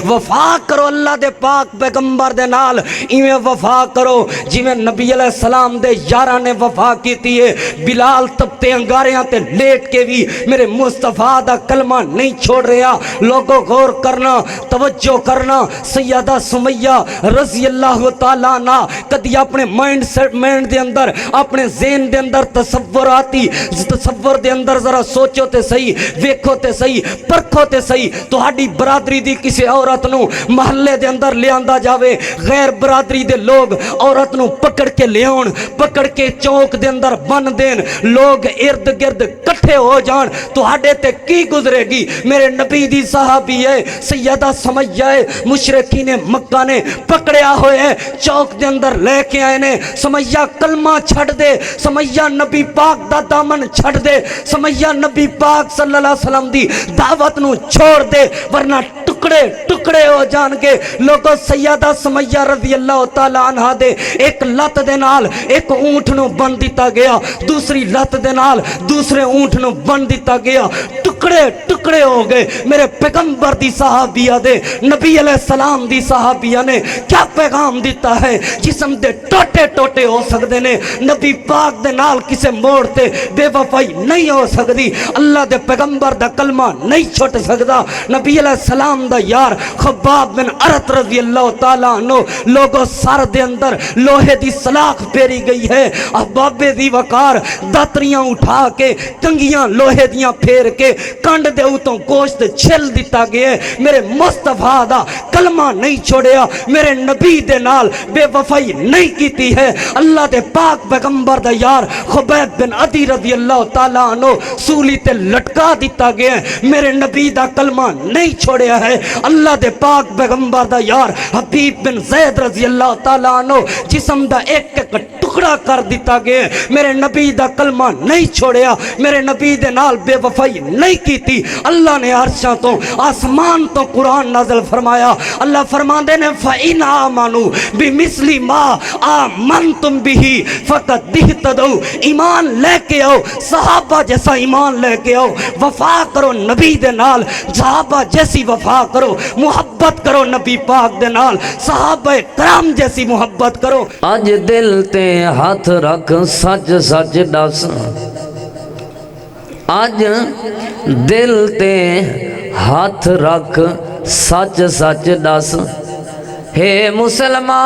وفا کرو اللہ دے پاک پیغمبر دے نال ایویں وفا کرو جویں نبی علیہ السلام دے یاراں نے وفا کیتی ہے بلال تپتے انگاریاں تے لیٹ کے بھی میرے مصطفیٰ دا کلمہ نہیں چھوڑ رہا لوگوں غور کرنا توجہ کرنا سیدہ سمیہ رضی اللہ تعالیٰ عنہ کدی اپنے مائنڈ دے اندر اپنے ذہن دے اندر تصور دے اندر ذرا سوچو تے صحیح ویکھو تے صحیح پرکھو تے صحیح تہاڈی برادری دی کسی عورت نو محلے دے اندر لے آندا جاوے غیر برادری دے لوگ عورت نو پکڑ کے لے آن پکڑ کے چوک دے اندر بن دین لوگ ارد گرد کٹھے ہو جان تہاڈے تے کی گزرے گی میرے نبی دی صحابی ہے سیدہ سمیہ ہے مشرکین مکہ نے پکڑیا ہوئے ہیں چوک دے اندر لے کے آئے نے سمیہ کلمہ چھڑ دے سمیہ نبی پاک دا دامن چھڑ دے سمیہ نبی پاک صلی اللہ علیہ وسلم دی دعوت نو چھوڑ دے ورنہ ٹکڑے ہو جان کے لوگوں سیدہ سمیہ رضی اللہ تعالیٰ عنہ دے ایک لت دے نال ایک اونٹ نو بن دیتا گیا دوسری لت دے نال دوسرے اونٹ نو بن دیتا گیا ٹکڑے ہو گئے میرے پیغمبر دی صحابیہ دے نبی علیہ السلام دی صحابیہ نے کیا پیغام دیتا ہے جسم دے ٹوٹے ہو سکتے نے نبی پاک دے نال کسے موڑتے بے وفائی نہیں ہو سکتی اللہ دے پیغمبر دا کلمہ نہیں چھوٹ سکتا نبی علیہ السلام دا یار خباب بن ارت رضی اللہ تعالیٰ عنہ لوگوں سر دے اندر لوہے دی سلاخ پھیری گئی ہے احباب دی وقار داتریاں اٹھا کے کنگیاں لوہے دیاں پھیر کے کنڈ دے اوتوں گوشت چھل دیتا گیا ہے میرے مصطفیٰ دا کلمہ نہیں چھوڑیا میرے نبی دے نال بے وفائی نہیں کیتی ہے اللہ دے پاک پیغمبر دا یار خبیب بن عدی رضی اللہ تعالیٰ عنہ سولی تے لٹکا دیتا گیا ہے میرے نبی دا کلمہ نہیں چھوڑیا ہے اللہ دے پاک پیغمبر دا یار حبیب بن زید رضی اللہ تعالیٰ عنہ جسم دا ایک ٹکڑا کر دیتا گیا میرے نبی دا کلمہ نہیں چھوڑیا میرے نبی دے نال بے وفائی نہیں کیتی اللہ نے عرشاں تو آسمان تو قرآن نازل فرمایا اللہ فرماندے نے فَإِنْ آمَنُوا بِمِثْلِ مَا آمَنْتُمْ بِهِ فَقَدْ اهْتَدَوْا ایمان لے کے آؤ صحابہ جیسا ایمان لے کے آؤ وفا کرو نبی دے نال صحابہ جیسی وفا کرو محبت کرو نبی پاک دے نال صحابہ کرام جیسی محبت کرو اج دل تے ہاتھ رکھ سچ سچ دس اج دل تے ہاتھ رکھ سچ سچ دس ہے مسلمان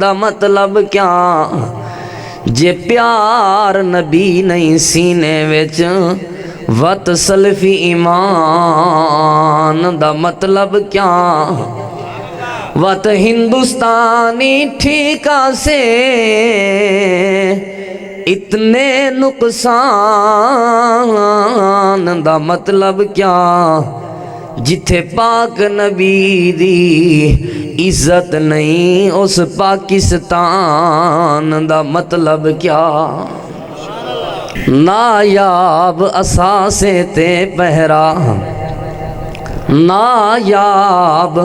دا مطلب کیا جے پیار نبی نہیں سینے وچ وط سلفی ایمان دا مطلب کیا وط ہندوستانی ٹھیکا سے اتنے نقصان دا مطلب کیا جتھے پاک نبی دی عزت نہیں اس پاکستان دا مطلب کیا نایاب اساسے تے پہرا نایاب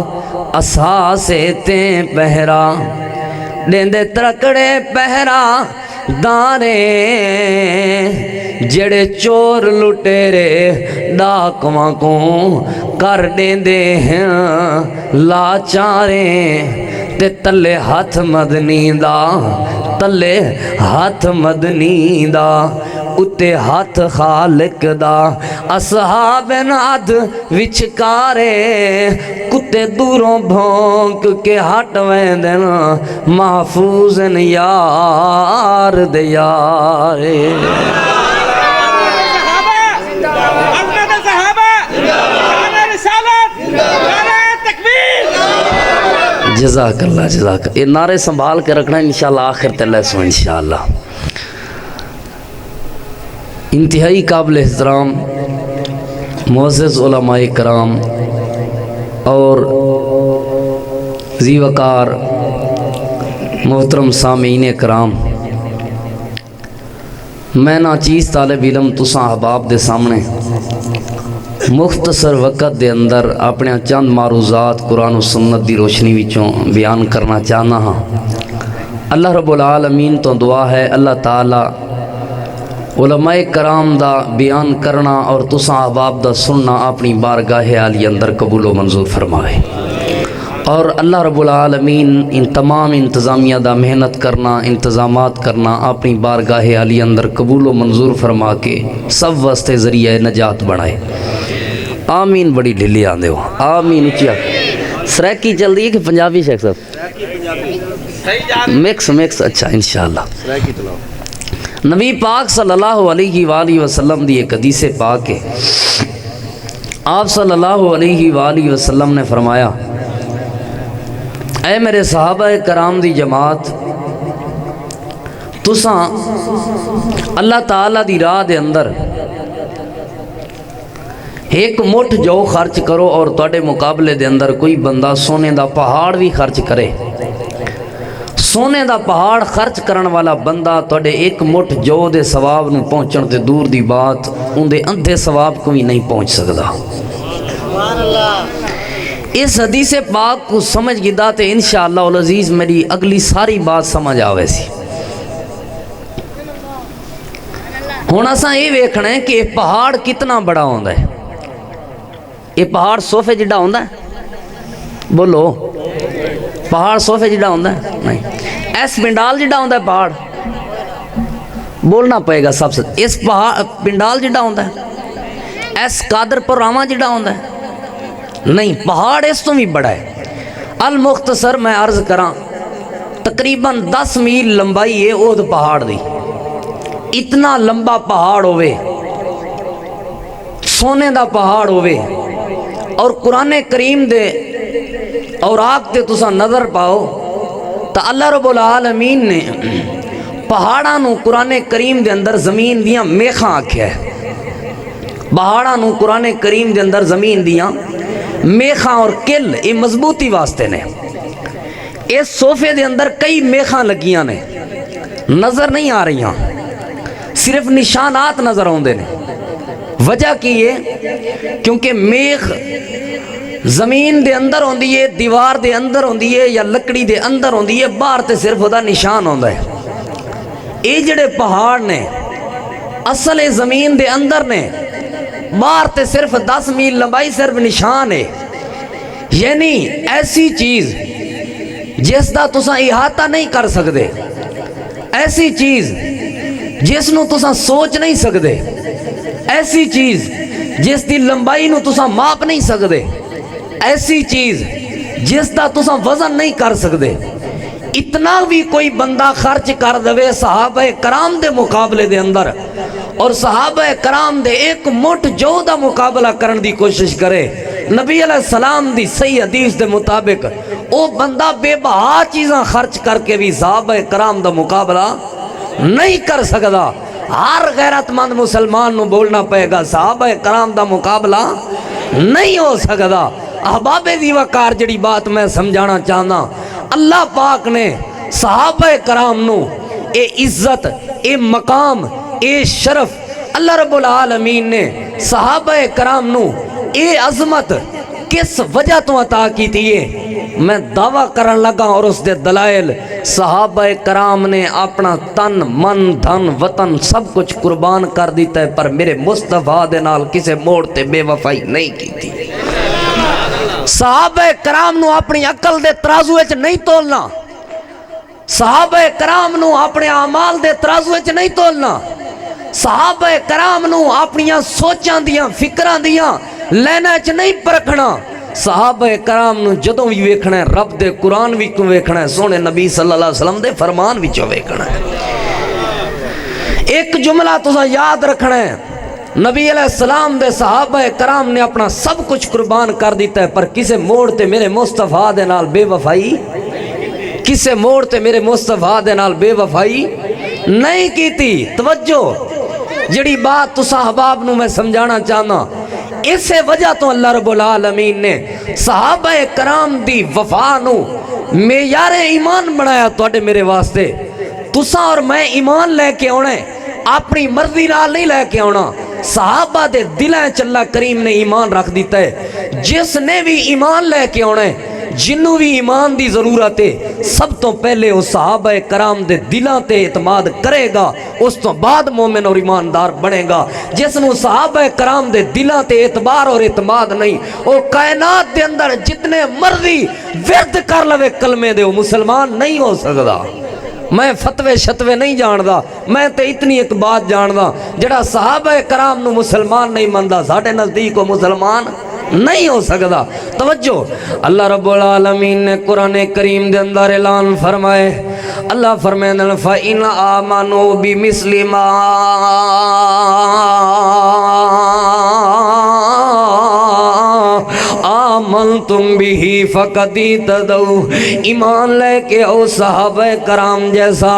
اساسے تے پہرا دیندے ترکڑے پہرا دانے جڑے چور لٹیرے ڈاکواں کو کر دیندے ہیں لاچارے تے تلے ہاتھ مدنی دا تلے ہاتھ مدنی دا اتے ہاتھ خالق دا اصحاب ناد وچکارے کتے دوروں بھونک کے ہٹ ویندن محفوظ یار دے یارے جزاک اللہ جزاک یہ نعرے سنبھال کے رکھنا انشاءاللہ آخر تلے سو انشاءاللہ انتہائی قابل احترام معزز علماء کرام اور ذی وقار محترم سامعین کرام میں ناچیز طالب علم تساں احباب دے سامنے مختصر وقت دے اندر اپنے چند معروضات قرآن و سنت دی روشنی وچوں بیان کرنا چاہنا ہاں اللہ رب العالمین تو دعا ہے اللہ تعالی علماء کرام دا بیان کرنا اور تساں احباب دا سننا اپنی بارگاہ عالی اندر قبول و منظور فرمائے، اور اللہ رب العالمین ان تمام انتظامیہ دا محنت کرنا، انتظامات کرنا اپنی بارگاہ عالی اندر قبول و منظور فرما کے سب واسطے ذریعہ نجات بنائے، آمین۔ بڑی ڈھلی آندے ہو، آمین۔ اچھا سریکی چل رہی ہے کہ پنجابی شیخ صاحب؟ مکس اچھا انشاءاللہ۔ نبی پاک صلی اللہ علیہ وآلہ وسلم دی ایک حدیث پاک ہے، آپ صلی اللہ علیہ وآلہ وسلم نے فرمایا، اے میرے صحابہ کرام دی جماعت، تساں اللہ تعالیٰ دی راہ دے اندر ایک مٹھ جو خرچ کرو، اور تواڈے مقابلے دے اندر کوئی بندہ سونے دا پہاڑ بھی خرچ کرے، سونے دا پہاڑ خرچ کرن والا بندہ تواڈے ایک مٹھ جو دے ثواب نو پہنچن تے دور دی بات ان دے اندھے ثواب کو بھی نہیں پہنچ سکدا۔ اس حدیث پاک کو سمجھ گدا تے انشاءاللہ العزیز میری اگلی ساری بات سمجھ آوے سی۔ ہن اساں یہ ویکھنا ہے کہ یہ پہاڑ کتنا بڑا ہوندا ہے۔ یہ پہاڑ صوفے جڑا ہوندا ہے؟ بولو، پہاڑ صوفے جڑا ہوندا ہے؟ نہیں۔ ایس پنڈال جڑا ہوندا ہے پہاڑ؟ بولنا پائے گا سب سے۔ اس پہاڑ پنڈال جڑا ہوندا ہے؟ ایس قادر پر راواں جڑا ہوندا ہے؟ نہیں، پہاڑ اس تو بھی بڑا ہے۔ المختصر میں عرض کراں، تقریباً 10 میل لمبائی ہے اود پہاڑ دی۔ اتنا لمبا پہاڑ ہوئے، سونے دا پہاڑ ہوئے، اور قرآن کریم دے اور آگ تے تسا نظر پاؤ تا اللہ رب العالمین نے پہاڑاں نو قرآن کریم دے اندر زمین دیاں میخاں آکھیا ہے۔ پہاڑاں نو قرآن کریم دے اندر زمین دیاں میخاں اور کل، یہ مضبوطی واسطے نے۔ اس صوفے دے اندر کئی میخاں لگیاں نے، نظر نہیں آ رہی ہیں، صرف نشانات نظر آندے نے۔ وجہ کی ہے کیونکہ میخ زمین دے اندر ہوندی ہے، دیوار دے اندر ہوندی ہے، یا لکڑی دے اندر ہوندی ہے، باہر تے صرف دا نشان ہوندا ہے۔ اے جڑے پہاڑ نے اصل زمین دے اندر نے، باہر تے صرف 10 میل لمبائی صرف نشان ہے۔ یعنی ایسی چیز جس دا تساں احاطہ نہیں کر سکدے، ایسی چیز جس نو تساں سوچ نہیں سکدے، ایسی چیز جس دی لمبائی نو تساں ماپ نہیں سکدے، ایسی چیز جس دا تساں وزن نہیں کر سکدے، اتنا بھی کوئی بندہ خرچ کر دوے صحابہ کرام دے مقابلے دے اندر، اور صحابہ کرام دے ایک مٹھ جو دا مقابلہ کرن دی کوشش کرے، نبی علیہ السلام دی صحیح حدیث دے مطابق او بندہ بے بہا چیزاں خرچ کر کے بھی صحابہ کرام دا مقابلہ نہیں کر سکدا۔ ہر غیرت مند مسلمان نو بولنا پائے گا صحابہ کرام دا مقابلہ نہیں ہو سکدا۔ احباب دی وقار جڑی بات میں سمجھانا چاہنا، اللہ پاک نے صحابہ کرام نو اے عزت، اے مقام، اے شرف، اللہ رب العالمین نے صحابہ کرام نو اے عظمت کس وجہ تو عطا کی تھی میں دعویٰ کرن لگا، اور اس دے دلائل صحابہ کرام نے اپنا تن من دھن وطن سب کچھ قربان کر دیتا ہے، پر میرے مصطفیٰ دے نال کسے موڑ تے بے وفائی نہیں کی تھی۔ صحابہ کرام نو اپنی عقل دے ترازو وچ نہیں تولنا، صحابہ کرام نو اپنے اعمال دے ترازو وچ نہیں تولنا، صحابہ کرام نو اپنی سوچاں دیاں فکراں دیاں لینا وچ نہیں پرکھنا۔ صحابہ کرام نو جدوں بھی ویکھنا ہے رب دے قرآن بھی کو ویکھنا ہے، سونے نبی صلی اللہ علیہ وسلم دے فرمان بھی چو ویکھنا ہے۔ ایک جملہ تسا یاد رکھنا ہے، نبی علیہ السلام دے صحابہ کرام نے اپنا سب کچھ قربان کر دیتا ہے، پر کسے موڑ تے میرے مصطفیٰ دے نال بے وفائی، کسے موڑ تے میرے مصطفیٰ دے نال بے وفائی نہیں کیتی۔ توجہ جڑی بات تسا احباب نو میں سمجھانا چاہنا، اسے وجہ تو اللہ رب العالمین نے صحابہ کرام دی وفا نو معیار ایمان بنایا تواڈے میرے واسطے۔ تسا اور میں ایمان لے کے آنا ہے، اپنی مرضی نال نہیں لے کے آنا۔ صحابہ دے دلیں چ اللہ کریم نے ایمان رکھ دیتا ہے، جس نے بھی ایمان لے کے آنا ہے، جنوں بھی ایمان دی ضرورت ہے سب تو پہلے وہ صحابہ کرام دے دلاں تے اعتماد کرے گا، اس تو بعد مومن اور ایماندار بنے گا۔ جس نو صحابہ کرام دے دلاں تے اعتبار اور اعتماد نہیں، وہ کائنات دے اندر جتنے مرضی ورد کر لوے کلمے دے وہ مسلمان نہیں ہو سکتا۔ میں فتوے شتوے نہیں جاندا، میں تے اتنی ایک بات جاندا، جڑا صحابہ کرام نو مسلمان نہیں مندا ساڈے نزدیک وہ مسلمان نہیں ہو سکتا۔ توجہ، اللہ رب العالمین نے قرآن کریم دے اندر اعلان فرمائے، اللہ فرمائے فَإِنْ آمَنُوا بِمِثْلِ مَا آمنتم بھی فقد اہتدوا، ایمان لے کے او صحابہ کرام جیسا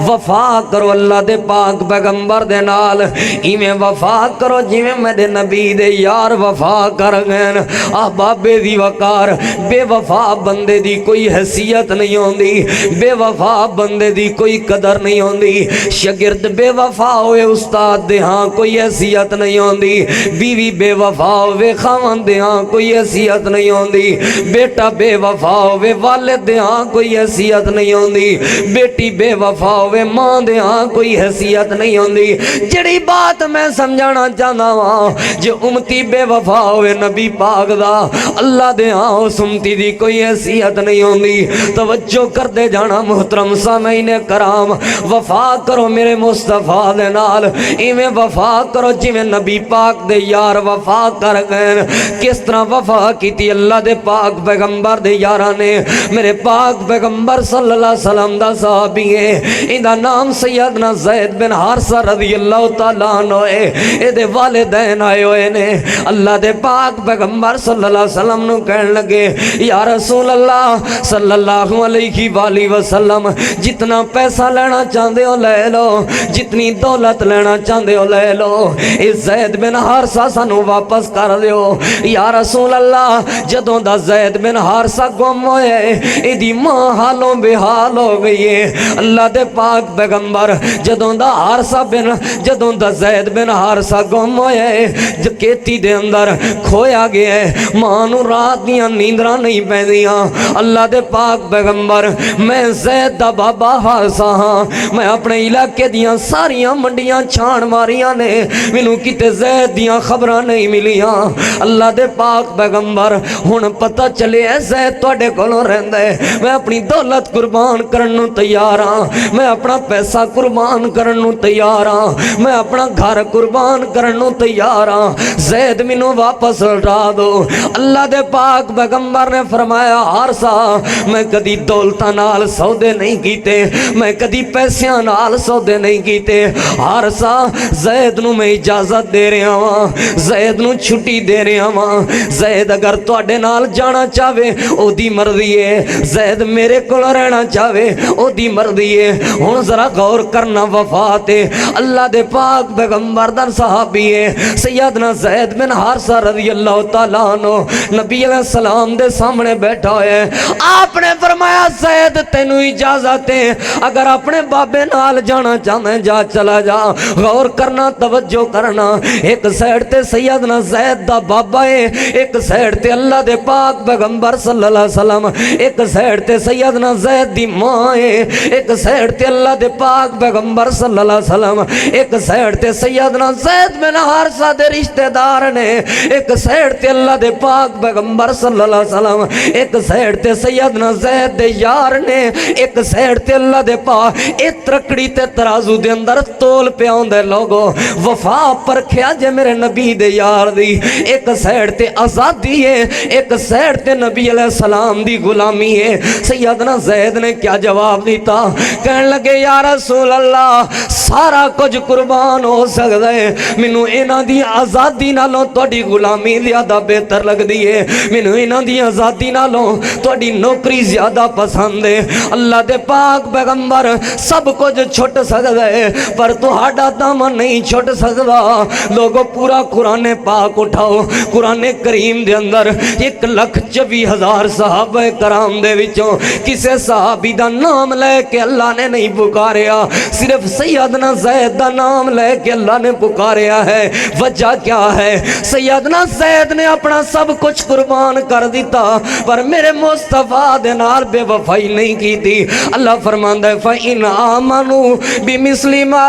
وفا کرو اللہ دے پاک پیغمبر دے نال، ایویں وفا کرو جویں میرے نبی دے یار وفا کر گئے۔ احبابے دی وقار، بے وفا بندے دی کوئی حیثیت نہیں ہوندی، بے وفا بندے دی کوئی قدر نہیں ہوندی، شاگرد بے وفا ہوئے استاد دے ہاں کوئی حیثیت نہیں ہوندی، بیوی بے وفا ہوئے خاوند دے ہاں کوئی حیثیت نہیں ہوندی، بیٹا بے وفا ہوئے والد دے ہاں کوئی حیثیت نہیں ہوندی، بیٹی بے وفا ہوئے ماں دے ہاں کوئی حیثیت نہیں ہوندی۔ جڑی بات میں سمجھانا چاہنا ہاں، جو امتی بے وفا ہوئے نبی پاک دا اللہ دے ہاں اس امتی دی کوئی حیثیت نہیں ہوندی۔ توجہ کر دے جانا محترم سامعین کرام، وفا کرو میرے مصطفیٰ دے نال، ایویں وفا کرو جویں نبی پاک دے یار وفا کر گئے۔ کس طرح وفا کیتی اللہ دے پاک پیغمبر دے یاراں نے؟ میرے پاک پیغمبر صلی اللہ علیہ وسلم دا صحابی ہے، ایندا نام سیدنا زید بن حارثہ رضی اللہ تعالیٰ عنہ ہے، اے دے والدین آئے ہوئے نے، اللہ دے پاک پیغمبر صلی اللہ علیہ وسلم نو کہن لگے یا رسول اللہ صلی اللہ علیہ وآلہ وسلم، جتنا پیسہ لینا چاہندے ہو لے لو، جتنی دولت لینا چاہندے ہو لے لو، اے زید بن حارثہ سانو واپس کر دیو۔ یا رسول اللہ جدوں دا زید بن حارثہ گم ہوئے ایدی ماں حالوں بے حال ہو گئی ہے۔ اللہ دے پاک پیغمبر جدوں دا زید بن حارثہ گم ہوئے کیتی دے اندر کھویا گیا ہے، ماں نو رات دیاں نیندراں نہیں پیندیاں۔ اللہ دے پاک پیغمبر میں زید دا بابا حارثہ ہاں، میں اپنے علاقے دیاں ساریاں منڈیاں چھان ماریاں نے، مینوں کتے زید دیاں خبراں نہیں ملیاں۔ اللہ دے پاک پیغمبر ہن پتہ چلے زید تواڈے کولوں رہندا ہے، میں اپنی دولت قربان کرن نوں تیار ہاں، میں اپنا پیسہ قربان کرن نوں تیار ہاں، میں اپنا گھر قربان کرن نوں تیار ہاں، زید مینوں واپس لوٹا دو۔ اللہ دے پاک پیغمبر نے فرمایا حارثہ میں کدی دولتاں نال سودے نہیں کیتے، میں کدی پیسیاں نال سودے نہیں کیتے۔ حارثہ زید نوں میں اجازت دے رہا ہاں، زید نوں چھٹی دے رہا ہاں، زید اگر تواڈے نال جانا چاہے او دی مرضی ہے، زید میرے کول رہنا چاہے او دی مرضی ہے۔ ہن ذرا غور کرنا وفا تے اللہ دے پاک پیغمبر دا صحابی ہے سیدنا زید بن حارثہ رضی اللہ تعالیٰ عنہ، نبی علیہ السلام دے سامنے بیٹھا ہے۔ آپ نے فرمایا زید تینوں اجازت ہے، اگر اپنے بابے نال جانا چاہنا جا چلا جا۔ غور کرنا توجہ کرنا، ایک سائیڈ تے سیدنا زید دا بابا ہے، ایک سائیڈ تے اللہ دے پاک پیغمبر صلی اللہ علیہ وسلم، ایک سائیڈ تے سیدنا زید دی ماں ہے، ایک سائیڈ تے اللہ دے پاک پیغمبر صلی اللہ علیہ وسلم، ایک سائیڈ تے سیدنا زید بن حارثہ دے رشتہ دار نے، ایک سائیڈ تے اللہ دے پاک پیغمبر صلی اللہ علیہ وسلم، ایک سائیڈ تے سیدنا زید دے یار نے، ایک سائیڈ تے اللہ دے پاک۔ اے ترکڑی تے ترازو دے اندر تول پہ آندے لوگو، وفا پرکھیا جے میرے نبی دے یار دی، ایک سائیڈ تے آزادی ہے، ایک سائیڈ تے نبی علیہ السلام دی غلامی ہے۔ سیدنا زید نے کیا جواب دیتا؟ کہن لگے یا رسول اللہ سارا کچھ قربان ہو سکتا ہے، مینوں انہاں دی آزادی نالوں تہاڈی غلامی زیادہ بہتر لگدی ہے، مینوں انہاں دی آزادی نالوں تہاڈی نوکری زیادہ پسند ہے۔ اللہ دے پاک پیغمبر سب کچھ چھٹ سکدا ہے پر تہاڈا دامن نہیں چھٹ سکدا۔ لوگوں پورا قرآن پاک اٹھاؤ، قرآن کریم دے اندر 1,24,000 صحابہ کرام دے وچوں کسے صحابی دا نام لے کے اللہ نے نہیں پکاریا، صرف سیدنا زید دا نام لے کے اللہ نے پکاریا ہے۔ وجہ کیا ہے؟ سیدنا زید نے اپنا سب کچھ قربان کر دیتا پر میرے مصطفیٰ دے نال بے وفائی نہیں کی تھی۔ اللہ فرماندا ہے فَإِنْ آمَنُوا بِمِثْلِ مَا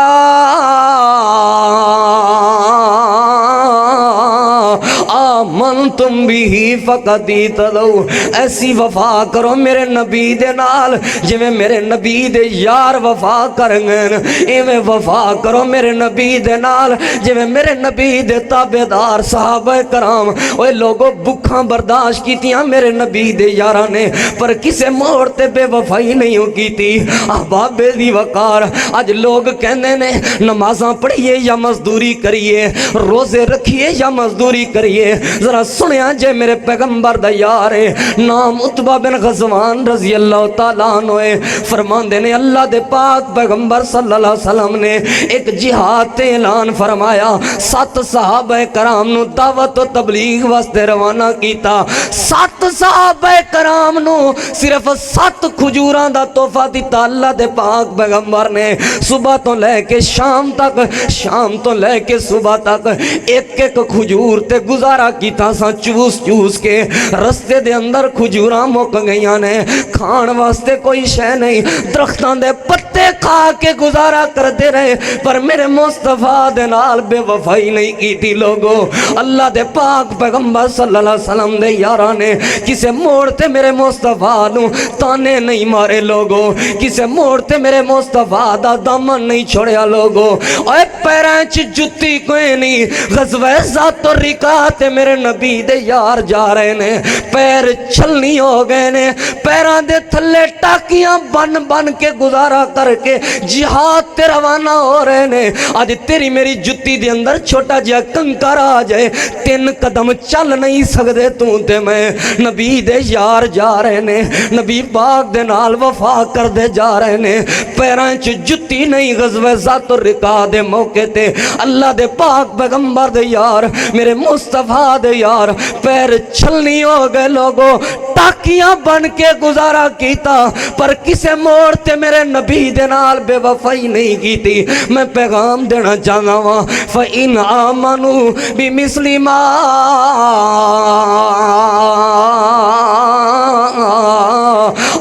آمنتم بھی فقد اہتدوا، ایسی وفا کرو میرے نبی دے نال جویں میرے نبی دے یار وفا کرنگن، ایویں وفا کرو میرے نبی دے نال جویں میرے نبی دے تابعدار صحابہ کرام۔ اوے لوگوں بکھاں برداشت کیتیاں میرے نبی دے یاراں نے پر کسے موڑ تے بے وفائی نہیں ہو کیتی۔ احباب دی وقار اج لوگ کہندے نے نمازاں پڑھیے یا مزدوری کریے، روزے رکھیے یا مزدوری کریے۔ ذرا سنیا جے میرے پیغمبر دا یار ہے، نام عتبہ بن غزوان رضی اللہ تعالیٰ عنہ ہے، فرماندے نے اللہ دے پاک پیغمبر صلی اللہ علیہ وسلم نے ایک جہاد تے اعلان فرمایا، 7 صحابہ کرام نو دعوت و تبلیغ واسطے روانہ کیتا۔ 7 صحابہ کرام نو صرف 7 کھجوراں دا تحفہ دیتا اللہ دے پاک پیغمبر نے۔ صبح تو لے کے شام تک، شام تو لے کے صبح تک ایک ایک کھجور تے گزارا کیتا سا، چوس چوس کے رستے دے اندر کھجوراں مک گئیاں نے، کھان واسطے کوئی شے نہیں، درختاں دے پتے کھا کے گزارا کرتے رہے پر میرے مصطفیٰ دے نال بے وفائی نہیں کیتی۔ لوگو اللہ دے پاک پیغمبر صلی اللہ علیہ وسلم دے یاراں نے کسے موڑ تے میرے مصطفیٰ نو تانے نہیں مارے، لوگو کسے موڑ تے میرے مصطفیٰ دا دامن نہیں چھوڑیا۔ لوگو اوے پیراں چ جُتی کوئی نہیں، غزوہ ذات الرقاع تے میرے نبی دے یار جا رہے نے، پیر چھلنی ہو گئے نے، پیراں دے تھلے ٹاکیاں بن بن کے گزارا کر کے جہاد تے روانہ ہو رہے نے۔ آج تیری میری جُتی دے اندر چھوٹا جہا کنکر آ جائے، 3 قدم چل نہیں سکدے تو تے میں۔ نبی دے یار جا رہے نے، نبی پاک دے نال وفا کر دے جا رہے نے، پیراں چ جُتی نہیں۔ غزوہ ذات الرقاع دے موقع تے اللہ دے پاک پیغمبر دے یار میرے مصطفیٰ دے یار پیر چھلنی ہو گئے، لوگوں ٹاکیاں بن کے گزارا کیتا پر کسے موڑ تے میرے نبی دے نال بے وفائی نہیں کیتی۔ میں پیغام دینا چاہنا وا فَإِنْ آمَنُوا بِمِثْلِ مَا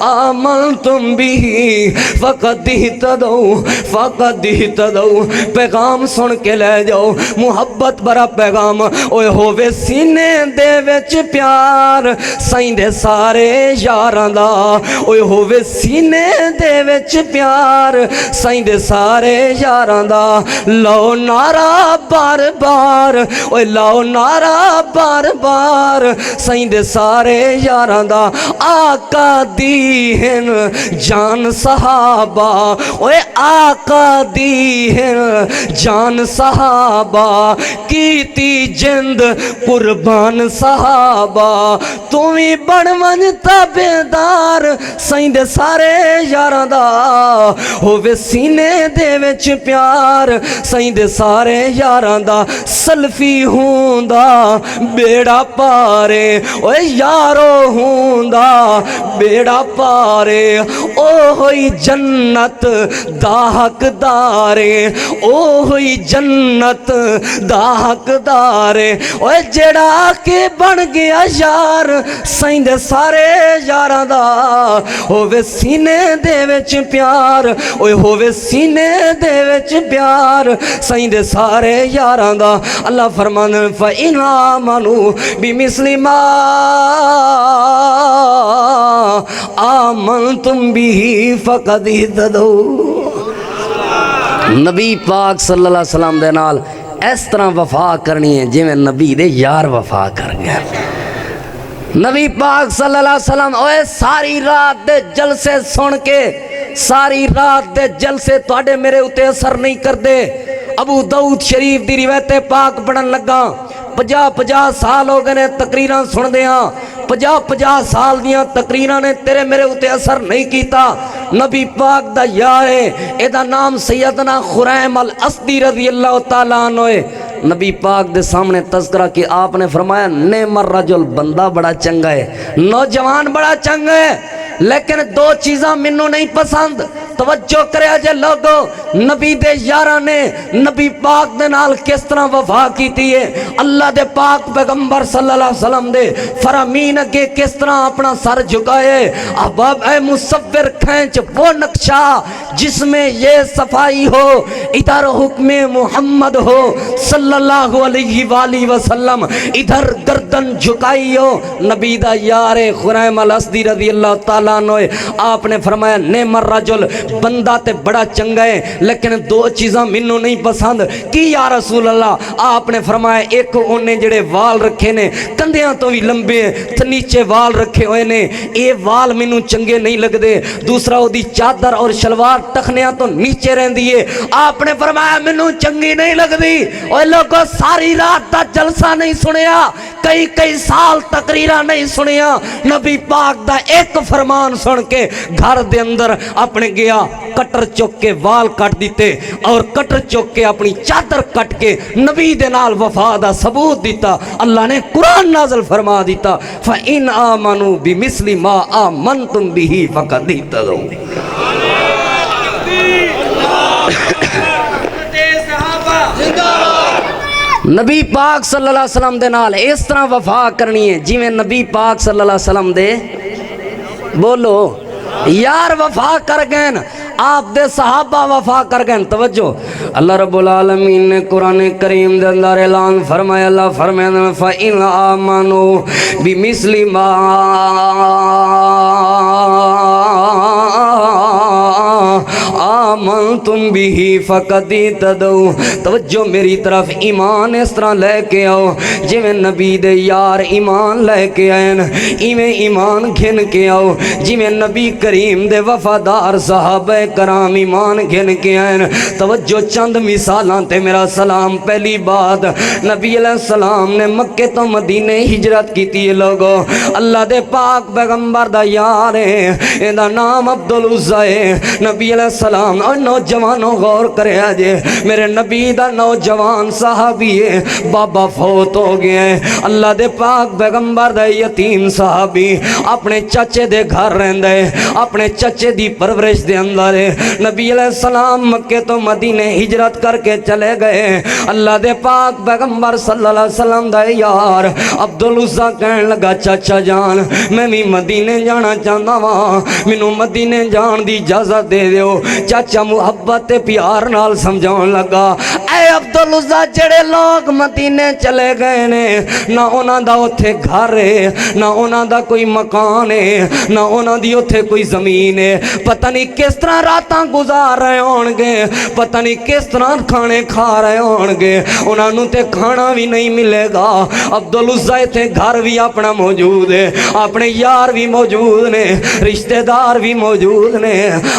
آمنتم بھی فقد اہتدوا، فقد اہتدوا۔ پیغام سن کے لے جاؤ، محبت برا پیغام۔ اوے ہووے سینے دے وچ پیار سائیں دے سارے یاراں دا، اوے ہووے سینے دے وچ پیار سائیں دے سارے یاراں دا، لاؤ نعرہ بار بار، اوے لاؤ نعرہ بار بار سائیں دے سارے یاراں دا۔ آقا دی ہن جان صحابہ، اوے آقا دی ہن جان صحابہ، کیتی جند قربان صحابہ، تمہیں بڑھ ون تابعدار سائیں دے سارے یاراں دا، ہووے سینے دے وچ پیار سائیں دے سارے یاراں دا، سلفی ہوندا بیڑا پارے، اوے یارو ہوندا بیڑا پارے، او ہوئی جنت دا حقدارے، او ہوئی جنت دا حقدارے۔ اوے جڑا کے بن گیا یار سائیں دے سارے یاراں دا، ہووے سینے دے وچ پیار، اوے ہووے سینے دے وچ پیار سائیں دے سارے یاراں دا۔ اللہ فرماندے فَإِنْ آمَنُوا بِمِثْلِ مَا آمنتم بھی فقد اہتدوا۔ نبی پاک صلی اللہ علیہ وسلم دے نال اس طرح وفا کرنی ہے جویں نبی دے یار وفا کر گئے۔ نبی پاک صلی اللہ علیہ وسلم اوے ساری رات دے جلسے سن کے، ساری رات دے جلسے تواڈے میرے اتے اثر نہیں کردے۔ ابو داؤد شریف دی روایت پاک پڑھن لگا، 50 سال ہو گئے نے تقریراں سن دیاں، 50 سال دیاں تقریراں نے تیرے میرے اتے اثر نہیں کیتا۔ نبی پاک دا یار ہے، اے دا نام سیدنا خریم الاسدی رضی اللہ تعالیٰ عنہ ہے۔ نبی پاک دے سامنے تذکرہ کہ آپ نے فرمایا نعم الرجل بندہ بڑا چنگا ہے، نوجوان بڑا چنگا ہے، لیکن دو چیزاں منوں نہیں پسند۔ توجہ کرے جے لوگو، نبی دے یاراں نے نبی پاک دے نال کس طرح وفا کیتی ہے، اللہ دے پاک پیغمبر صلی اللہ علیہ وسلم دے فرامین اگے کس طرح اپنا سر جھکائے۔ اب اے مصور کھینچ وہ نقشہ جس میں یہ صفائی ہو، ادھر حکم محمد ہو صلی اللہ علیہ وآلہ وسلم، ادھر گردن جھکائی ہو نبی دا یار خریم الاسدی رضی اللہ تعالیٰ عنہ۔ آپ نے فرمایا نعم الرجل بندہ تے بڑا چنگا ہے، لیکن دو چیزاں منوں نہیں پسند۔ کی یا رسول اللہ؟ آپ نے فرمایا ایک انہیں جڑے وال رکھے نے کندھیاں تو بھی لمبے تے نیچے وال رکھے ہوئے نے، اے وال منوں چنگے نہیں لگ دے۔ دوسرا او دی چادر اور شلوار ٹخنیاں تو نیچے رہندی ہے۔ آپ نے فرمایا منوں چنگی نہیں لگ دی۔ اوے لوگوں ساری رات دا جلسہ نہیں سنیا، کئی سال تقریرہ نہیں سنیا، نبی پاک دا ایک فرمان سن کے گھر دے اندر اپنے گیا کٹر چوک کے وال کٹ دیتے اور کٹر چوک کے اپنی چادر کٹ کے نبی دے نال وفا دا ثبوت دیتا۔ اللہ نے قرآن نازل فرما دیتا فَإِنْ آمَنُوا بِمِثْلِ مَا آمَنْتُمْ بِهِ فَقَدْ اهْتَدَوْا۔ نبی پاک صلی اللہ علیہ وسلم دے نال اس طرح وفا کرنی ہے جی میں نبی پاک صلی اللہ علیہ وسلم دے بولو یار وفا کر گئن، آپ دے صحابہ وفا کر گئن۔ توجہ، اللہ رب العالمین نے قرآن کریم دے اندر اعلان فرمایا، اللہ فرمایا فَإِنْ آمَنُوا بِمِثْلِ مَا آمنتم به فقد اهتدوا۔ توجہ میری طرف، ایمان اس طرح لے کے آؤ جی میں نبی دے یار ایمان لے کے آئین، ایویں ایمان گھن کے آؤ جی میں نبی کریم دے وفادار صحابہ کرام ایمان گھن کے آئین۔ توجہ چند مثالاں تے میرا سلام۔ پہلی بات، نبی علیہ السلام نے مکہ تو مدینے ہجرت کی تھی لوگو، اللہ دے پاک پیغمبر دا یار ہے، ادا نام عبدالعزہ ہے۔ نبی علیہ السلام اور نوجوانوں غور کرے آجے، میرے نبی دا نوجوان صحابی ہے، بابا فوت ہو گئے ہیں، اللہ دے پاک پیغمبر دا یتیم صحابی اپنے چچے دے گھر رہندے، اپنے چچے دی پرورش دے اندر ہے۔ نبی علیہ السلام مکہ تو مدینے ہجرت کر کے چلے گئے، اللہ دے پاک پیغمبر صلی اللہ علیہ وسلم دا یار عبدالعزہ کہنے لگا چچا جان میں بھی مدینے جانا چاہتا ہوں، مینوں مدینے جان دی اجازت دے دیو۔ چاچا محبت پیار نال سمجھاؤں لگا، اے عبدالعزہ جڑے لوگ مدینے چلے گئے نے، نہ انہاں دا اتھے گھر ہے، نہ انہاں دا کوئی مکان ہے، نہ انہاں دی اتھے کوئی زمین ہے، پتہ نہیں کس طرح راتاں گزار رہے ہون گے، پتہ نہیں کس طرح کھانے کھا رہے ہون گے، انہاں نوں تے کھانا بھی نہیں ملے گا۔ عبدالعزہ تے گھر بھی اپنا موجود ہے، اپنے یار بھی موجود نے، رشتہ دار بھی موجود نے۔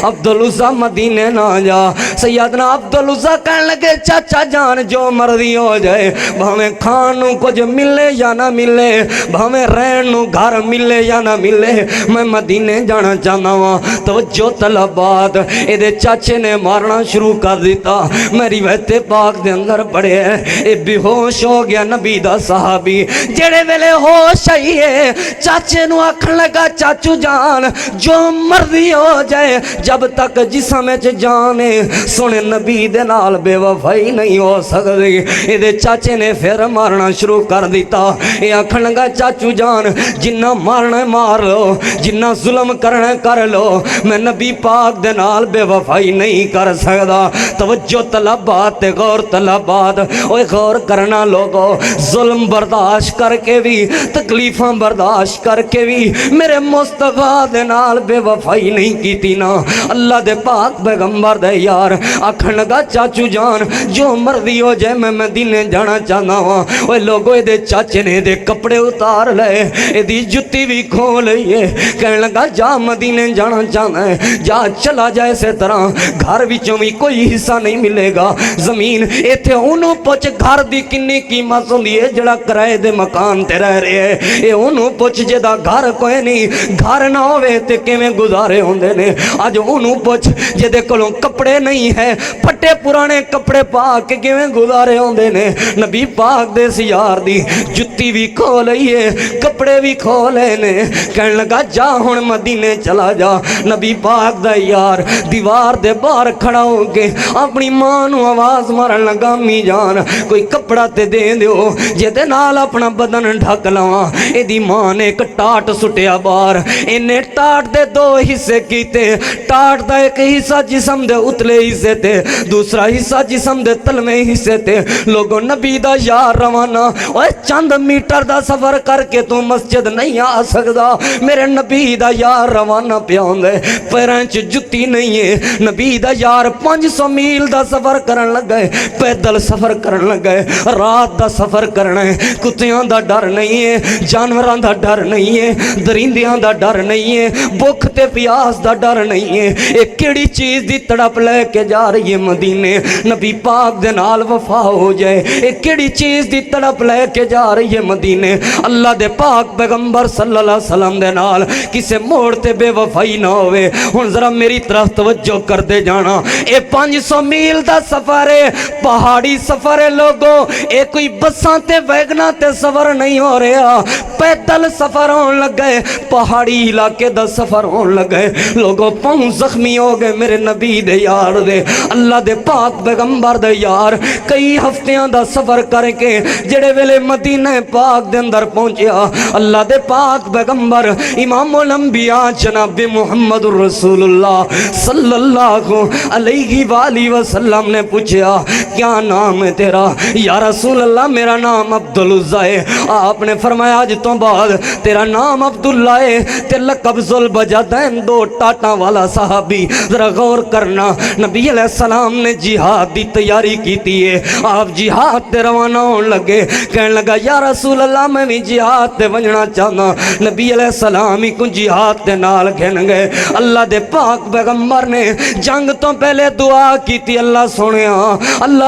عبدالعزہ مدینے نہ جا۔ سیدنا عبدالعزہ کہنے لگے چاچا جان جو مرضی ہو جائے، بھاویں کھان نو کچھ ملے یا نہ ملے، بھاویں رہن نو گھر ملے یا نہ ملے، میں مدینے جانا چاہنا ہوں۔ توجہ طلبات، اے دے چاچے نے مارنا شروع کر دیتا۔ میری روایت پاک دے اندر پڑے ہے، اے بے ہوش ہو گیا نبی دا صحابی، جڑے ویلے ہوش آئی ہے چاچے نو آکھن لگا چاچو جان جو مرضی ہو جائے، جب تک جسم وچ جان ہے سونے نبی دے نال بے وفائی نہیں ہو سکتی۔ اے دے چاچے نے پھر مارنا شروع کر دیتا، اے آکھن لگا چاچو جان جنہ مارنا مار لو، جنہ ظلم کرنا کر لو، میں نبی پاک دے نال بے وفائی نہیں کر سکتا۔ توجہ طلبات تے غور طلبات، اوے غور کرنا لوگو، ظلم برداشت کر کے بھی، تکلیفاں برداشت کر کے بھی میرے مصطفیٰ دے نال بے وفائی نہیں کیتی نا۔ اللہ دے پاک پیغمبر دے یار آکھن لگا چاچو جان جو مرضی ہو جائے میں مدینے جانا چاہنا ہوں۔ اوے لوگو اے دے چاچے نے دے کپڑے اتار لے، اے دی جتی بھی کھول لئیے، کہنے لگا جا مدینے جانا چاہنا ہے، جا چلا جائے سے طرح گھر وچوں بھی کوئی حصہ نہیں ملے گا۔ زمین ایتھے انہوں پوچھ گھر دی کنی قیمت ہوندی ہے جڑا کرائے دے مکان تے رہ رہے ہیں، اے انہوں پوچھ جدا گھر کوئی نہیں، گھر نہ ہوئے تے کیویں گزارے ہوندے نے۔ آج انہوں پوچھ جدے کولوں کپڑے نہیں ہے، پھٹے پرانے کپڑے پا کے کیویں گزارے ہوندے نے نبی پاک دے اس یار دی جُتی بھی کھو لئیے کپڑے بھی کھو لے نے کہنے لگا جا ہن مدینے چلا جا نبی پاک دا یار دیوار دے باہر کھڑا ہو کے اپنی ماں نو آواز مارن لگا امی جان کوئی کپڑا تے دے دیو جے دے نال اپنا بدن ڈھک لواں اے دی ماں نے ایک ٹاٹ سٹیا باہر انہیں ٹاٹ دے دو حصے کیتے ٹاٹ دا ایک حصہ جسم دے اتلے حصے تے دوسرا حصہ جسم دے تلویں حصے تے لوگوں نبی دا یار روانہ اوے چند میٹر دا سفر کر کے تو مسجد نہیں آ سکدا میرے نبی دا یار روانہ پیا ہوندے پیراں چ جُتی نہیں ہے نبی دا یار 500 میل دا سفر کرن لگے پیدل سفر کرن لگے رات دا سفر کرنا ہے کتیاں دا ڈر نہیں ہے جانوراں دا ڈر نہیں ہے درندیاں دا ڈر نہیں ہے بھوک تے پیاس دا ڈر نہیں ہے ایک کیڑی چیز دی تڑپ لے کے جا رہی ہے مدینے نبی پاک دے نال وفا ہو جائے ایک کیڑی چیز دی تڑپ لے کے جا رہی ہے مدینے اللہ دے پاک پیغمبر صلی اللہ علیہ وسلم دے نال کسے موڑ تے بے وفائی نہ ہوئے ہن ذرا میری طرف توجہ کر دے جانا اے 500 میل دا سفر ہے پہاڑی سفر ہے لوگوں اے کوئی بساں تے ویگنا تے سفر نہیں ہو رہا پیدل سفر ہون لگے پہاڑی علاقے دا سفر ہون لگے لوگوں پاؤں زخمی ہو گئے میرے نبی دے یار دے اللہ دے پاک پیغمبر دے یار کئی ہفتیاں دا سفر کر کے جڑے ویلے مدینہ پاک دے اندر پہنچیا اللہ دے پاک پیغمبر امام الانبیاء جناب محمد رسول اللہ صلی اللہ علیہ وآلہ وسلم نے پوچھا کیا نام ہے تیرا یا رسول اللہ میرا نام عبدالعزہ ہے آپ نے فرمایا آج تو بعد تیرا نام عبداللہ ہے تے لقب ذوالبجدین دو ٹاٹاں والا صحابی ذرا غور کرنا نبی علیہ السلام نے جہاد دی تیاری کیتی ہے آپ جہاد تے روانہ ہون لگے کہنے لگا یا رسول اللہ میں بھی جہاد تے ونجنا چاہنا نبی علیہ السلام ہی کو جہاد تے نال گھن گئے اللہ دے پاک پیغمبر نے جنگ تو پہلے دعا کیتی اللہ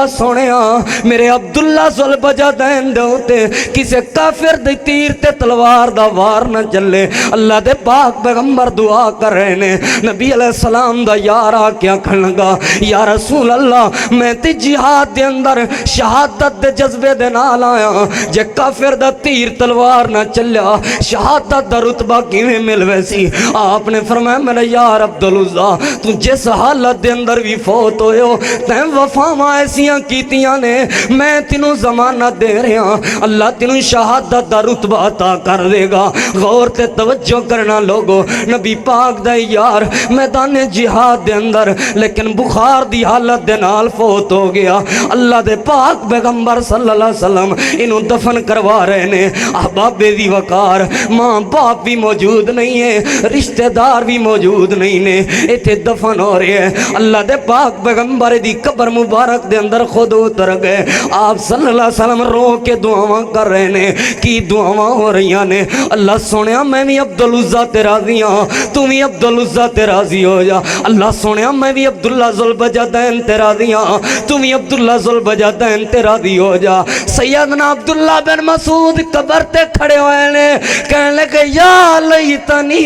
سونیا میرے عبداللہ ذوالبجدین دے ہوتے کسے کافر دی تیر تے تلوار دا وار نہ چلے اللہ دے پاک پیغمبر دعا کر رہے نے نبی علیہ السلام دا یار آکیا کھن لگا یا رسول اللہ میں تے جہاد دے اندر شہادت دے جذبے دے نال آیا جے کافر دا تیر تلوار نہ چلیا شہادت دا رتبہ کیویں مل ویسی آپ نے فرمایا میرا یار عبدالعزہ تو جس حالت دے اندر بھی فوت ہوئے ہو تین وفاواں ایسیاں کیتیاں نے میں تینوں زمانہ دے رہا اللہ تینوں شہادت دا رتبہ عطا کر دے گا غور تے توجہ کرنا لوگو نبی پاک دا یار میدان جہاد دے اندر لیکن بخار دی حالت دے نال فوت ہو گیا اللہ دے پاک پیغمبر صلی اللہ علیہ وسلم انہوں دفن کروا رہے نے احباب دی وقار ماں باپ بھی موجود نہیں ہے رشتہ دار بھی موجود نہیں نے ایتھے دفن ہو رہے ہیں اللہ دے پاک پیغمبر دی قبر مبارک دے اندر خود اتر گئے آپ صلی اللہ علیہ وسلم رو کے دعاواں کر رہے نے کی دعاواں ہو رہی نے اللہ سونیا میں بھی عبدالعزہ تے راضی ہاں تو بھی عبدالعزہ تے راضی ہو جا اللہ سونیا میں بھی عبداللہ ذوالبجدین تے راضی ہاں تو بھی عبداللہ ذوالبجدین تے راضی ہو جا سیدنا عبداللہ بن مسعود قبر تے کھڑے ہوئے نے کہنے لگے یا لیتنی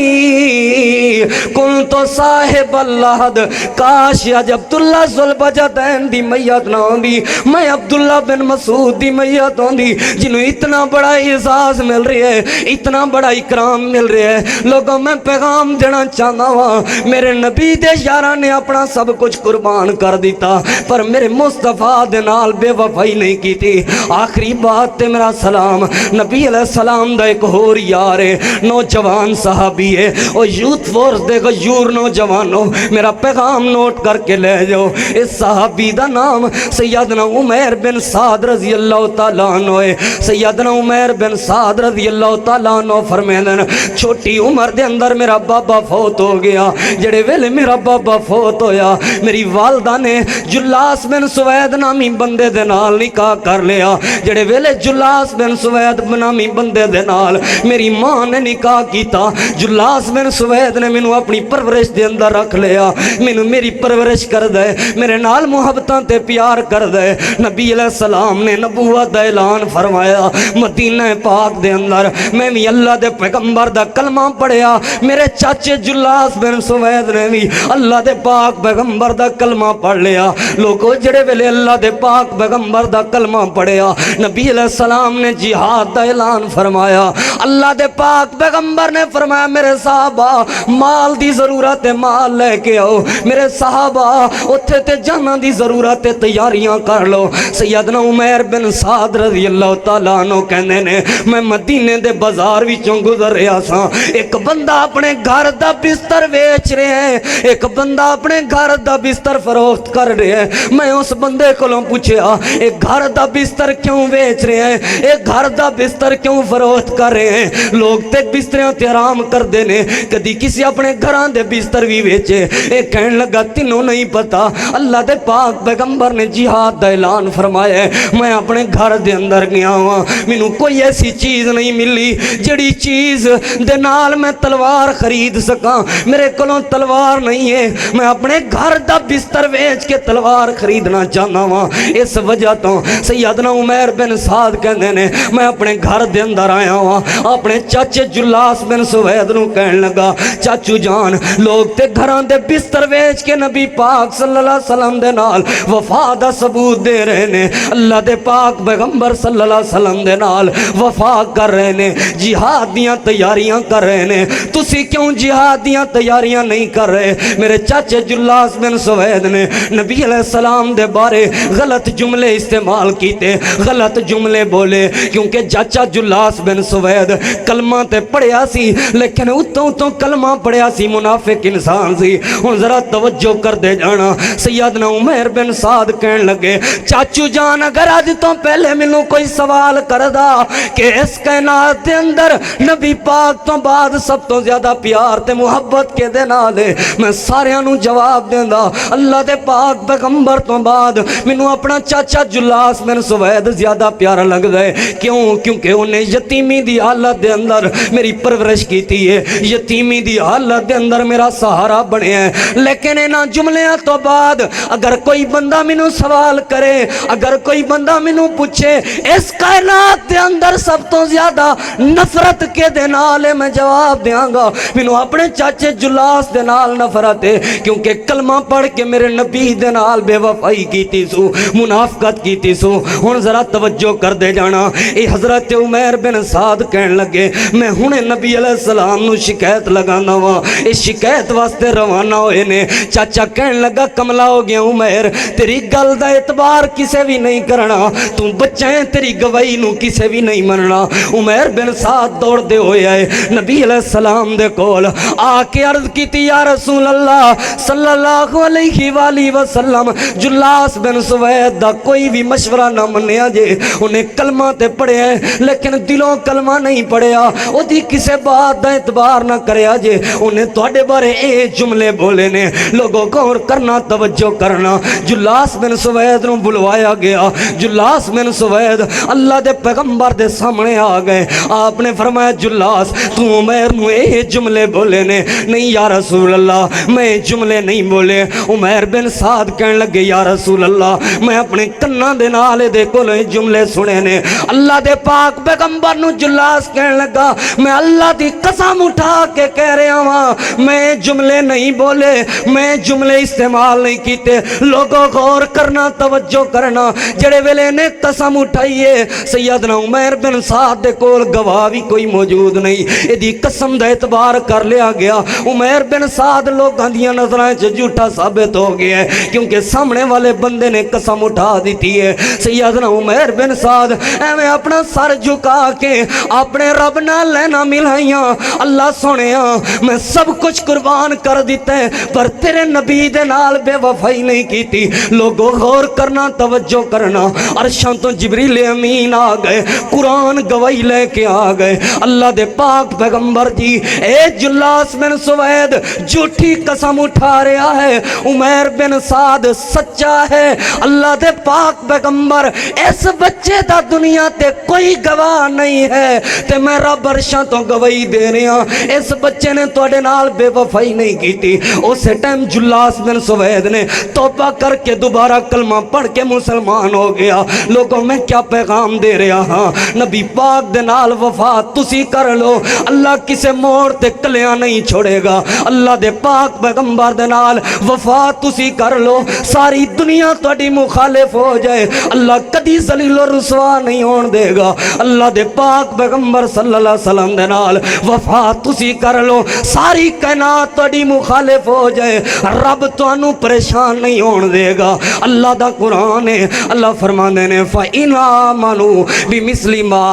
کنت صاحب اللحد کاش آج عبداللہ ذوالبجدین دی میت نہ ہوندی میں عبداللہ بن مسعود دی میت ہوندی جنہوں اتنا بڑا اعزاز مل رہی ہے اتنا بڑا اکرام مل رہی ہے لوگوں میں پیغام دینا چاہتا ہوں میرے نبی دے یاراں نے اپنا سب کچھ قربان کر دیتا پر میرے مصطفیٰ دے نال بے وفائی نہیں کی تھی آخری بات تے میرا سلام نبی علیہ السلام دا ایک اور یار ہے نوجوان صحابی ہے اور یوتھ فورس دے غیور نوجوانوں میرا پیغام نوٹ کر کے لے جاؤ اس صحابی دا نام سیدنا عمیر بن سعد رضی اللہ تعالیٰ عنہ ہے سیدنا عمیر بن سعد رضی اللہ تعالیٰ عنہ فرمیدن چھوٹی عمر دے اندر میرا بابا فوت ہو گیا جڑے ویلے میرا بابا فوت ہویا میری والدہ نے جلاس بن سوید نامی بندے دے نال نکاح کر لیا جڑے ویلے جلاس بن سوید نامی بندے دے نال میری ماں نے نکاح کیتا جلاس بن سوید نے مینوں اپنی پرورش دے اندر رکھ لیا مینوں میری پرورش کر دے میرے نال محبتاں تے پیار کر دے نبی علیہ السلام نے نبوت دا اعلان فرمایا مدینہ پاک دے اندر اندر میں بھی اللہ دے پیغمبر دا کلمہ پڑھیا، میرے چاچے جلاس بن سوید نے بھی اللہ دے پاک پیغمبر دا کلمہ پڑھ لیا۔ لوگوں جڑے ویلے اللہ دے پاک پیغمبر دا کلمہ پڑھیا، نبی علیہ السلام نے جہاد دا اعلان فرمایا۔ اللہ دے پاک پیغمبر نے فرمایا میرے صحابہ مال دی ضرورت ہے مال لے کے آؤ، میرے صحابہ اتھے تے جانا دی ضرورت ہے تیاریاں کر لو۔ سیدنا عمیر بن سعد رضی اللہ تعالیٰ عنہ کہنے نے میں مدینے دے بازار وچوں گزر رہا سا، ایک بندہ اپنے گھر دا بستر ویچ رہے ہیں، ایک بندہ اپنے گھر دا بستر فروخت کر رہے ہیں۔ میں اس بندے کو پوچھیا ایک گھر دا بستر کیوں ویچ رہے ہیں، ایک گھر دا بستر کیوں فروخت کر رہے ہیں؟ لوگ تے بستریاں تے آرام کر دینے، کدی کسی اپنے گھراں دے بستر بھی ویچے۔ ایک کہنے لگا تینوں نہیں پتا اللہ دے پاک پیغمبر نے جہاد دا اعلان فرمایا ہے، میں اپنے گھر دے اندر گیا ہوں، مینوں کوئی ایسی چیز نہیں ملی جڑی چیز دے نال میں تلوار خرید سکاں، میرے کولوں تلوار نہیں ہے، میں اپنے گھر دا بستر ویچ کے تلوار خریدنا چاہنا ہوں۔ اس وجہ تو سیدنا عمیر بن سعد کہندے نے میں اپنے گھر دے اندر آیا ہوں، اپنے چاچے جلاس بن سوید نو کہن لگا چاچو جان لوگ تے گھراں دے بستر ویچ کے نبی پاک صلی اللہ علیہ وسلم دے نال وفا دا ثبوت دے رہے نے، اللہ دے پاک پیغمبر صلی اللہ علیہ وسلم دے نال وفا کر رہے نے، جہاد دیاں تیاریاں کر رہے نے، تسی کیوں جہاد دیاں تیاریاں نہیں کر رہے؟ میرے چاچے جلاس بن سوید نے نبی علیہ السلام دے بارے غلط جملے استعمال کیتے، غلط جملے بولے، کیونکہ چاچا جلاس بن سوید کلمہ تے پڑھیا سی لیکن اتوں کلمہ پڑھیا سی، منافق انسان سی۔ ہن ذرا توجہ کر دے جانا، سیدنا عمیر بن سعد کہن لگے چاچو جان اگر آج تو پہلے مینوں کوئی سوال کردا کہ اس کائنات دے اندر نبی پاک تو بعد سب تو زیادہ پیار تے محبت کے دے نال میں ساریاں نوں جواب دیندا اللہ دے پاک پیغمبر تو بعد مینوں اپنا چاچا جلاس بن سوید زیادہ پیارا لگدا ہے۔ کیوں؟ کیونکہ انہیں یتیمی دی حالت دے اندر میری پرورش کیتی ہے، یتیمی دی حالت دے اندر میرا سہارا بنے ہے۔ لیکن انہاں جملیاں تو بعد اگر کوئی بندہ مینوں سوال کرے، اگر کوئی بندہ مینوں پوچھے اس کائنات دے اندر سب تو زیادہ نفرت کے دے نال میں جواب دیاں گا مینوں اپنے چاچے جلاس دے نال نفرت ہے، کیونکہ کلمہ پڑھ کے میرے نبی دے نال بے وفائی کیتی سو، منافقت کیتی سو۔ ہن ذرا توجہ کر دے جانا، اے حضرت عمیر بن سعد کہن لگے میں ہنے نبی علیہ السلام نو شکایت لگانا وا، اس شکایت واسطے روانہ ہوئے نے۔ چاچا کہن لگا کملا ہو گیا عمیر، تیری گل دا اعتبار کسے بھی نہیں کرنا، تو بچہ ہے تیری گواہی نو کسے بھی نہیں مننا۔ عمیر بن سعد دوڑ دے ہوئے آئے نبی علیہ السلام دے کول آ کے عرض کیتی یا رسول اللہ صلی اللہ علیہ وآلہ وسلم جلاس بن سوید دا کوئی بھی مشورہ نہ منیا جے، انہیں کلمہ تے پڑھے ہیں لیکن دلوں کلمہ نہیں پڑھیا، او دی کسے بات دا اعتبار نہ کریا جے، انہیں توڑے بارے اے جملے بولے نے۔ لوگوں غور کرنا، توجہ کرنا، جلاس بن سوید نو بلوایا گیا۔ جلاس بن سوید اللہ دے پیغمبر دے سامنے آ گئے، آپ نے فرمایا جلاس تو عمیر نو اے جملے بولے نے؟ نہیں یا رسول اللہ میں جملے نہیں بولے۔ عمیر بن سعد کہنے لگے یا رسول اللہ میں اپنے کناں دے نال دے کول جملے سنے نے۔ اللہ دے پاک پیغمبر نو جلاس کہنے لگا میں اللہ دی قسم اٹھا کے کہہ رہا ہوں میں جملے نہیں بولے، میں جملے استعمال نہیں کیتے۔ لوگوں غور کرنا، توجہ کرنا، جڑے ویلے نے قسم اٹھائیے سیدنا عمیر بن سعد دے کول گواہ بھی کوئی موجود نہیں، ایدی قسم دا اعتبار کر لیا گیا۔ عمیر بن سعد لوگاں دیاں نظراں وچ جھوٹا ثابت ہو گیا ہے کیونکہ سامنے والے بندے نے قسم اٹھا دیتی ہے۔ سیدنا عمیر بن سعد ایویں اپنا سر جھکا کے اپنے رب نال لینا ملائیاں، اللہ سونیا میں سب کچھ قربان کر دیتا ہے پر تیرے نبی دے نال بے وفائی نہیں کیتی۔ لوگوں غور کرنا، توجہ کرنا، عرشاں تو جبریل امین آ گئے، قرآن گواہی لے کے آ گئے۔ اللہ دے پاک پیغمبر جی اے جلاس بن سوید جھوٹی قسم اٹھا رہا ہے، عمیر بن سعد سچا ہے۔ اللہ دے پاک پیغمبر اس بچے دا دنیا تے کوئی گواہ نہیں ہے، تے میں رب عرشاں تو گواہی دے رہا اس بچے نے تواڈے نال بے وفائی نہیں کیتی اس ٹائم جلاس بن سوید نے توبہ کر کے دوبارہ کلمہ پڑھ کے مسلمان ہو گیا لوگوں میں کیا پیغام دے رہا ہاں نبی پاک دے نال وفا تسی کر لو اللہ کسے موڑ تے کلیاں نہیں چھوڑے گا اللہ دے پاک پیغمبر دے نال وفا تسی کر لو ساری دنیا تواڈی مخالف ہو جائے اللہ کدی ذلیل و رسوا نہیں ہون دے گا اللہ دے پاک پیغمبر صلی اللہ علیہ وسلم دے نال وفا تسی کر لو ساری کائنات تواڈی مخالف ہو جائے رب تانوں پریشان نہیں ہون دے گا اللہ دا قرآن ہے اللہ فرماندے نے فَإِنْ آمَنُوا بِمِثْلِ مَا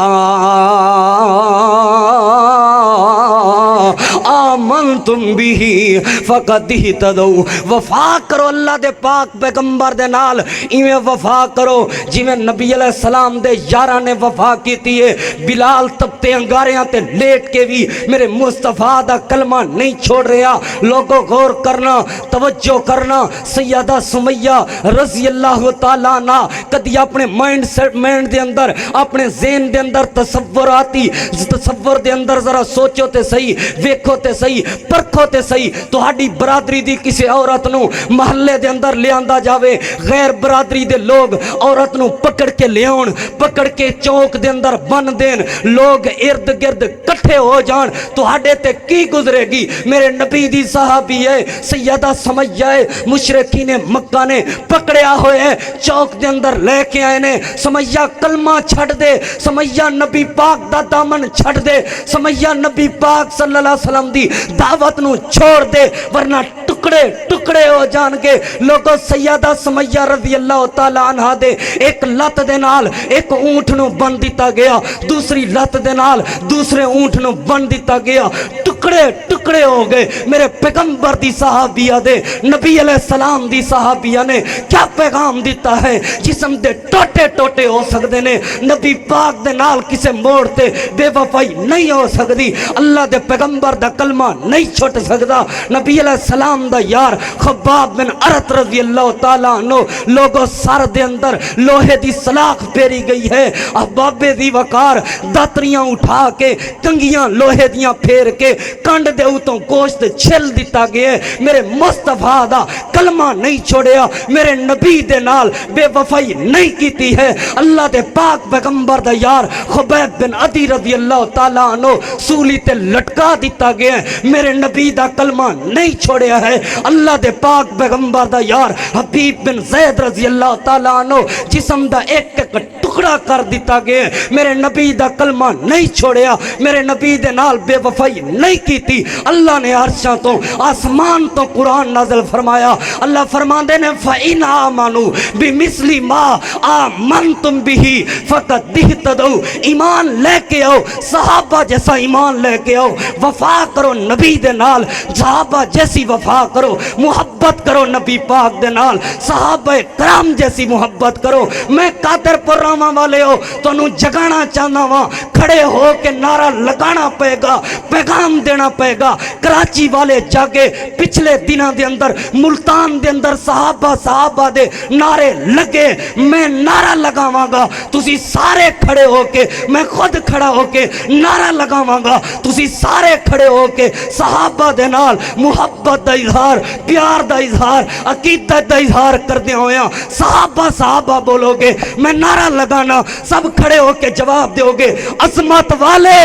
آمنتم بھی فقط اہتدوا وفا کرو اللہ دے پاک پیغمبر دے نال ایویں وفا کرو جویں نبی علیہ السلام دے یاراں نے وفا کیتی ہے بلال تپتے انگاریاں تے لیٹ کے بھی میرے مصطفیٰ دا کلمہ نہیں چھوڑ رہا لوگوں غور کرنا توجہ کرنا سیدہ سمیہ رضی اللہ تعالیٰ عنہ کدی اپنے مائنڈ دے اندر اپنے ذہن دے اندر تصور دے اندر ذرا سوچو تے صحیح ویکھو تے صحیح پرکھو تے صحیح تہاڈی برادری دی کسی عورت نو محلے دے اندر لے آندا جاوے غیر برادری دے لوگ عورت نو پکڑ کے لے آن پکڑ کے چوک دے اندر بن دین لوگ ارد گرد کٹھے ہو جان تہاڈے تے کی گزرے گی میرے نبی دی صحابی ہے سیدہ سمیہ ہے مشرکین مکہ نے پکڑیا ہوئے چوک دے اندر لے کے آئے نے سمیہ کلمہ چھڑ دے سمیہ نبی پاک دا دامن چھڑ دے سمیہ نبی پاک صلی اللہ علیہ وسلم دی دعوت نو چھوڑ دے ورنہ ٹکڑے ہو جان گے لوگوں سیدہ سمیہ رضی اللہ تعالیٰ عنہ دے ایک لت دے نال ایک اونٹ نو بن دیتا گیا دوسری لت دے نال دوسرے اونٹ نو بن دیتا گیا ٹکڑے ہو گئے میرے پیغمبر دی صحابیہ دے نبی علیہ السلام دی صحابیہ نے کیا پیغام دیتا ہے جسم دے ٹوٹے ہو سکتے نے نبی پاک دے نال کسے موڑ تے بے وفائی نہیں ہو سکتی اللہ دے پیغمبر دا کلمہ نہیں چھوٹ سکتا نبی علیہ السلام دا یار خباب بن ارت رضی اللہ تعالیٰ عنہ لوگوں سر دے اندر لوہے دی سلاخ پھیری گئی ہے احباب دی وقار داتریاں اٹھا کے کنگیاں لوہے دیاں پھیر کے کنڈ دے اوتوں گوشت چھل دیتا گیا میرے مصطفیٰ دا کلمہ نہیں چھوڑیا میرے نبی دے نال بے وفائی نہیں کیتی ہے اللہ دے پاک پیغمبر دا یار خبیب بن عدی رضی اللہ تعالیٰ عنہ سولی تے لٹکا دیتا گیا میرے نبی دا کلمہ نہیں چھوڑیا ہے اللہ دے پاک پیغمبر دا یار حبیب بن زید رضی اللہ تعالیٰ عنہ جسم دا ایک ٹکڑا کر دیتا گیا میرے نبی دا کلمہ نہیں چھوڑیا میرے نبی دے نال بے وفائی نہیں کیتی اللہ نے عرشاں تو آسمان تو قرآن نازل فرمایا اللہ فرماندے نے فَإِنْ آمَنُوا بِمِثْلِ مَا آمَنْتُمْ بِهِ فَقَدْ اهْتَدَوْا ایمان لے کے آؤ صحابہ جیسا ایمان لے کے آؤ وفا کرو نبی دے نال صحابہ جیسی وفا کرو محبت کرو نبی پاک دے نال صحابہ کرام جیسی محبت کرو میں قادر پراما والے ہو تو انہوں جگانا چاہنا وہاں کھڑے ہو کے نعرہ لگانا پے گا پیغام دینا پے گا کراچی والے جاگے پچھلے دنوں دے اندر ملتان دے اندر صحابہ دے نعرے لگے میں نعرہ لگاواں گا تسی سارے کھڑے ہو کے میں خود کھڑا ہو کے نعرہ لگاواں گا تسی سارے کھڑے ہو کے صحابہ دے نال محبت دا اظہار پیار دا اظہار عقیدت دا اظہار کردے ہویا صحابہ بولو گے میں نعرہ لگانا سب کھڑے ہو کے جواب دیو گے عظمت والے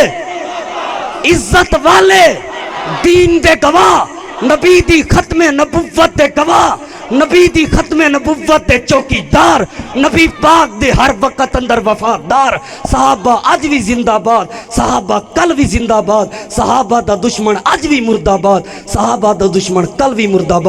عزت والے دین دے گواہ نبی دی ختم نبوت دے گواہ نبی دی ختم نبوت دے چوکی دار نبی پاک دے ہر وقت اندر وفادار صحابہ آج بھی زندہ باد صحابہ کل بھی زندہ باد صحابہ دا دشمن آج بھی مردہ باد صحابہ دا دشمن کل بھی مردہ باد